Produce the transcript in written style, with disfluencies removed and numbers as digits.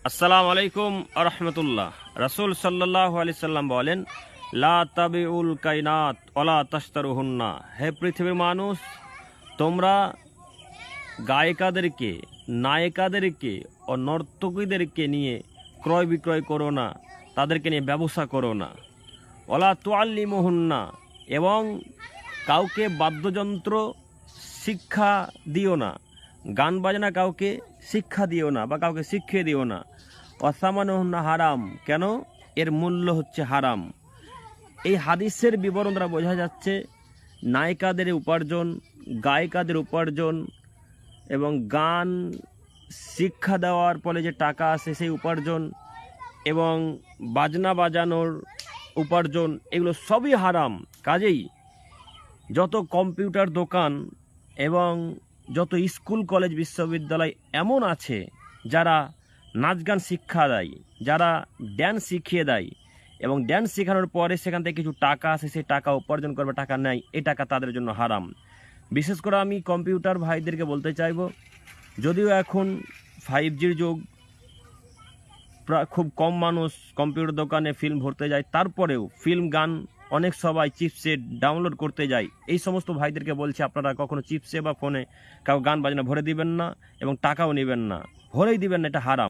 আসসালামু আলাইকুম আরহামতুল্লাহ। রাসূল সাল্লাল্লাহু আলাইহি সাল্লাম বলেন, লা তাবিউল কাইনাত ওয়ালা তাশতারুহুন্না। হে পৃথিবীর মানুষ, তোমরা গায়িকাদেরকে, নায়িকাদেরকে ও নর্তকীদেরকে নিয়ে ক্রয় বিক্রয় করো না, তাদেরকে নিয়ে ব্যবসা করো না। ওয়ালা তুআল্লিমুহুন্না, এবং কাউকে বাদ্যযন্ত্র শিক্ষা দিও না, গান বাজনা কাউকে শিক্ষা দিও না বা কাউকে শিখিয়ে দিও না। অসামানুহুন্না হারাম, কেন? এর মূল্য হচ্ছে হারাম। এই হাদিসের বিবরণ দ্বারা বোঝা যাচ্ছে নায়িকাদের উপার্জন, গায়িকাদের উপার্জন এবং গান শিক্ষা দেওয়ার ফলে যে টাকা আসে সেই উপার্জন এবং বাজনা বাজানোর উপার্জন, এগুলো সবই হারাম। কাজেই যত কম্পিউটার দোকান এবং যত স্কুল কলেজ বিশ্ববিদ্যালয় এমন আছে যারা নাচ গান শিক্ষা দেয়, যারা ড্যান্স শিখিয়ে দেয় এবং ড্যান্স শেখানোর পরে সেখান থেকে কিছু টাকা আসে, সেই টাকা উপার্জন করবে, টাকা নেয়, এই টাকা তাদের জন্য হারাম। বিশেষ করে আমি কম্পিউটার ভাইদেরকে বলতে চাইব, যদিও এখন 5Gর যুগ, খুব কম মানুষ কম্পিউটার দোকানে ফিল্ম ভরতে যায়, তারপরেও ফিল্ম গান অনেক সবাই চিপসে ডাউনলোড করতে যায়। এই সমস্ত ভাইদেরকে বলছি, আপনারা কখনো চিপসে বা ফোনে কাউ গান বাজনা ভরে দিবেন না এবং টাকাও নেবেন না, ভরেই দিবেন না, এটা হারাম।